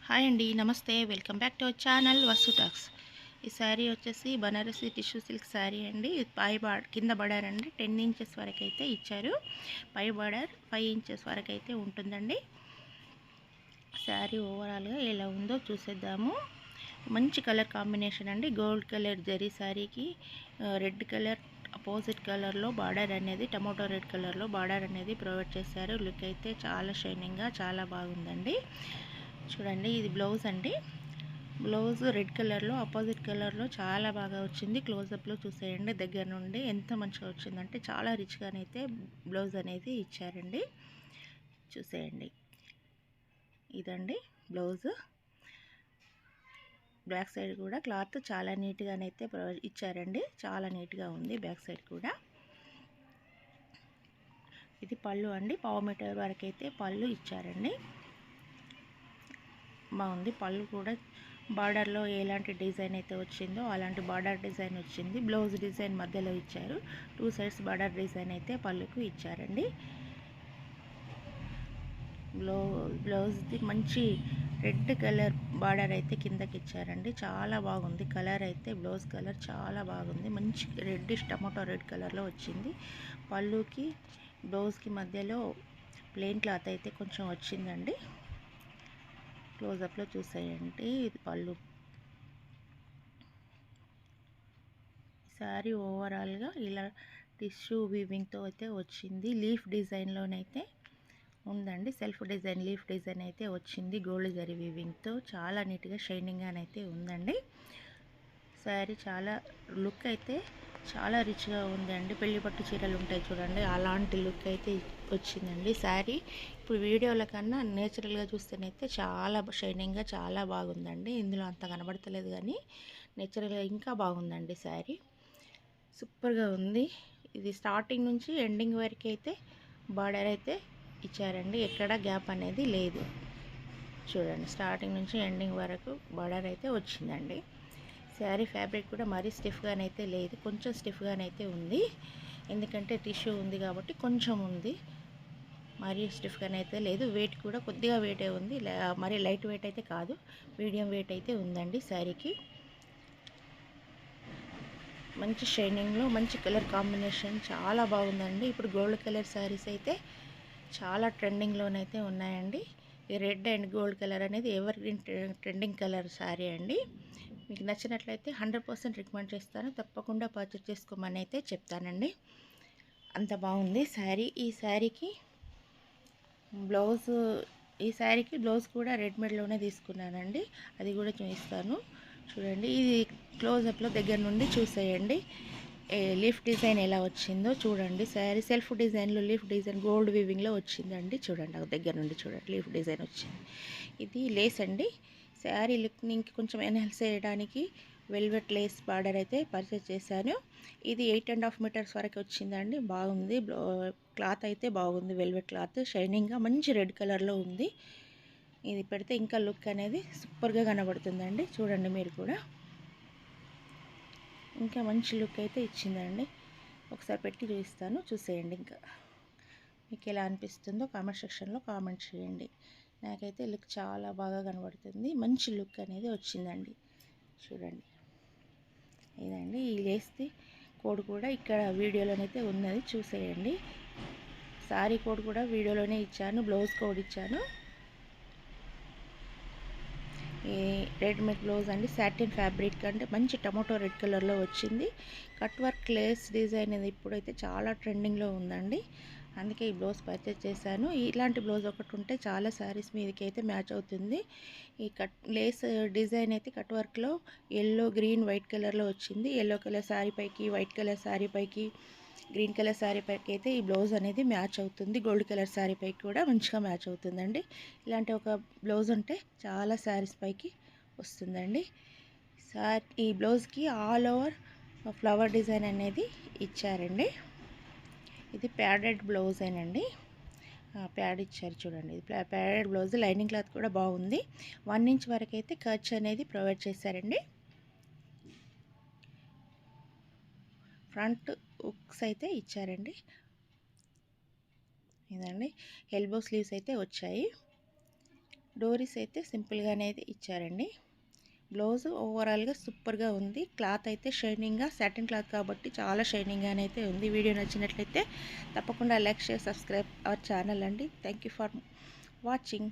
Hi అండి, నమస్తే. Welcome back to our channel Vasu talks. ఈ శారీ వచ్చేసి బనారసి టిష్యూ సిల్క్ శారీ అండి. కింద బార్డర్ అండి 10 ఇంచెస్ వరకు అయితే ఇచ్చారు. పై బార్డర్ 5 ఇంచెస్ వరకు అయితే ఉంటుందండి. శారీ ఓవరాల్గా ఎలా ఉందో చూసేద్దాము. మంచి కలర్ కాంబినేషన్ అండి. గోల్డ్ కలర్ జరీ శారీకి రెడ్ కలర్ అపోజిట్ కలర్లో బార్డర్ అనేది టమోటో రెడ్ కలర్లో బార్డర్ అనేది ప్రొవైడ్ చేశారు. లుక్ అయితే చాలా షైనింగ్గా చాలా బాగుందండి. చూడండి, ఇది బ్లౌజ్ అండి. బ్లౌజ్ రెడ్ కలర్లో అపోజిట్ కలర్లో చాలా బాగా వచ్చింది. క్లోజప్లో చూసేయండి దగ్గర నుండి ఎంత మంచిగా వచ్చిందంటే చాలా రిచ్గానైతే బ్లౌజ్ అనేది ఇచ్చారండి. చూసేయండి, ఇదండి బ్లౌజ్. బ్యాక్ సైడ్ కూడా క్లాత్ చాలా నీట్గానైతే ఇచ్చారండి. చాలా నీట్గా ఉంది బ్యాక్ సైడ్ కూడా. ఇది పళ్ళు అండి. 1/2 మీటర్ వరకు అయితే పళ్ళు ఇచ్చారండి. బాగుంది. పళ్ళు కూడా బార్డర్లో ఎలాంటి డిజైన్ అయితే వచ్చిందో అలాంటి బార్డర్ డిజైన్ వచ్చింది. బ్లౌజ్ డిజైన్ మధ్యలో ఇచ్చారు. 2 సైడ్స్ బార్డర్ డిజైన్ అయితే పళ్ళుకు ఇచ్చారండి. బ్లౌజ్ది మంచి రెడ్ కలర్ బార్డర్ అయితే కిందకి ఇచ్చారండి. చాలా బాగుంది కలర్ అయితే. బ్లౌజ్ కలర్ చాలా బాగుంది. మంచి రెడ్డిష్ టమాటో రెడ్ కలర్లో వచ్చింది. పళ్ళుకి బ్లౌజ్కి మధ్యలో ప్లెయిన్ క్లాత్ అయితే కొంచెం వచ్చిందండి. క్లోజప్లో చూసేయండి, ఇది పళ్ళు. శారీ ఓవరాల్గా ఇలా టిష్యూ వీవింగ్తో అయితే వచ్చింది. లీఫ్ డిజైన్లోనైతే ఉందండి. సెల్ఫ్ డిజైన్ లీఫ్ డిజైన్ అయితే వచ్చింది. గోల్డ్ జరీ వీవింగ్తో చాలా నీట్గా షైనింగ్గానైతే ఉందండి. శారీ చాలా లుక్ అయితే చాలా రిచ్గా ఉందండి. పెళ్లి పట్టు చీరలు ఉంటాయి చూడండి, అలాంటి లుక్ అయితే వచ్చిందండి శారీ. ఇప్పుడు వీడియోల కన్నా నేచురల్గా చూస్తేనైతే చాలా షైనింగ్గా చాలా బాగుందండి. ఇందులో అంత కనబడతలేదు కానీ నేచురల్గా ఇంకా బాగుందండి శారీ. సూపర్గా ఉంది. ఇది స్టార్టింగ్ నుంచి ఎండింగ్ వరకు అయితే బార్డర్ అయితే ఇచ్చారండి. ఎక్కడ గ్యాప్ అనేది లేదు. చూడండి, స్టార్టింగ్ నుంచి ఎండింగ్ వరకు బార్డర్ అయితే వచ్చిందండి. శారీ ఫ్యాబ్రిక్ కూడా మరీ స్టిఫ్గానైతే లేదు, కొంచెం స్టిఫ్గానైతే ఉంది. ఎందుకంటే టిష్యూ ఉంది కాబట్టి కొంచెం ఉంది, మరీ స్టిఫ్గానైతే లేదు. వెయిట్ కూడా కొద్దిగా వెయిటే ఉంది, మరీ లైట్ వెయిట్ అయితే కాదు, మీడియం వెయిట్ అయితే ఉందండి శారీకి. మంచి షైనింగ్లో మంచి కలర్ కాంబినేషన్ చాలా బాగుందండి. ఇప్పుడు గోల్డ్ కలర్ శారీస్ అయితే చాలా ట్రెండింగ్లోనైతే ఉన్నాయండి. ఈ రెడ్ అండ్ గోల్డ్ కలర్ అనేది ever green trending colour sari అండి. మీకు నచ్చినట్లయితే 100% రికమెండ్ చేస్తాను. తప్పకుండా పర్చేస్ చేసుకోమని అయితే చెప్తానండి. అంత బాగుంది శారీ. ఈ శారీకి బ్లౌజ్ కూడా రెడీమేడ్లోనే తీసుకున్నానండి. అది కూడా చూపిస్తాను చూడండి. ఇది క్లోజప్లో దగ్గర నుండి చూసేయండి లీఫ్ డిజైన్ ఎలా వచ్చిందో చూడండి. శారీ సెల్ఫ్ డిజైన్లో లీఫ్ డిజైన్ గోల్డ్ వీవింగ్లో వచ్చిందండి. చూడండి, దగ్గర నుండి చూడండి, లీఫ్ డిజైన్ వచ్చింది. ఇది లేస్ అండి. శారీ లుక్ని ఇంకొంచెం ఎన్హాన్స్ చేయడానికి వెల్వెట్ లేస్ బార్డర్ అయితే పర్చేస్ చేశాను. ఇది 8.5 మీటర్స్ వరకు వచ్చిందండి. బాగుంది. క్లాత్ అయితే బాగుంది. వెల్వెట్ క్లాత్ షైనింగ్గా మంచి రెడ్ కలర్లో ఉంది. ఇది పెడితే ఇంకా లుక్ అనేది సూపర్గా కనబడుతుందండి. చూడండి మీరు కూడా, ఇంకా మంచి లుక్ అయితే ఇచ్చిందండి. ఒకసారి పెట్టి చూపిస్తాను, చూసేయండి. ఇంకా మీకు ఎలా అనిపిస్తుందో కామెంట్ సెక్షన్లో కామెంట్ చేయండి. నాకైతే లుక్ చాలా బాగా కనబడుతుంది. మంచి లుక్ అనేది వచ్చిందండి. చూడండి, ఇదండి. ఈ లేస్ది కోడ్ కూడా ఇక్కడ వీడియోలోనైతే ఉన్నది, చూసేయండి. సారీ కోడ్ కూడా వీడియోలోనే ఇచ్చాను, బ్లౌజ్ కోడ్ ఇచ్చాను. ఈ రెడీమేడ్ బ్లౌజ్ అండి. సాటిన్ ఫ్యాబ్రిక్ అంటే మంచి టమాటో రెడ్ కలర్లో వచ్చింది. కట్ వర్క్ లేస్ డిజైన్ అనేది ఇప్పుడైతే చాలా ట్రెండింగ్లో ఉందండి. అందుకే ఈ బ్లౌజ్ పర్చేస్ చేశాను. ఇలాంటి బ్లౌజ్ ఒకటి ఉంటే చాలా శారీస్ మీదకి అయితే మ్యాచ్ అవుతుంది. ఈ లేస్ డిజైన్ అయితే కట్ వర్క్లో ఎల్లో గ్రీన్ వైట్ కలర్లో వచ్చింది. ఎల్లో కలర్ శారీ పైకి, వైట్ కలర్ శారీ పైకి, గ్రీన్ కలర్ శారీ పైకి అయితే ఈ బ్లౌజ్ అనేది మ్యాచ్ అవుతుంది. గోల్డ్ కలర్ శారీ పైకి కూడా మంచిగా మ్యాచ్ అవుతుందండి. ఇలాంటి ఒక బ్లౌజ్ ఉంటే చాలా శారీస్ పైకి వస్తుందండి. ఈ బ్లౌజ్కి ఆల్ ఓవర్ ఫ్లవర్ డిజైన్ అనేది ఇచ్చారండి. ఇది ప్యాడెడ్ బ్లౌజ్ ఏనండి. ప్యాడ్ ఇచ్చారు చూడండి. ఇది ప్యాడెడ్ బ్లౌజ్. లైనింగ్ క్లాత్ కూడా బాగుంది. 1 ఇంచ్ వరకు అయితే ఖర్చు అనేది ప్రొవైడ్ చేశారండి. ఫ్రంట్ హుక్స్ అయితే ఇచ్చారండి. ఇదండి. ఎల్బో స్లీవ్స్ అయితే వచ్చాయి. డోరీస్ అయితే సింపుల్గానే అయితే ఇచ్చారండి. బ్లౌజ్ ఓవరాల్గా సూపర్గా ఉంది. క్లాత్ అయితే షైనింగ్గా, సాటిన్ క్లాత్ కాబట్టి చాలా షైనింగ్గానే అయితే ఉంది. వీడియో నచ్చినట్లయితే తప్పకుండా like, share, subscribe our channel అండి. Thank you for watching.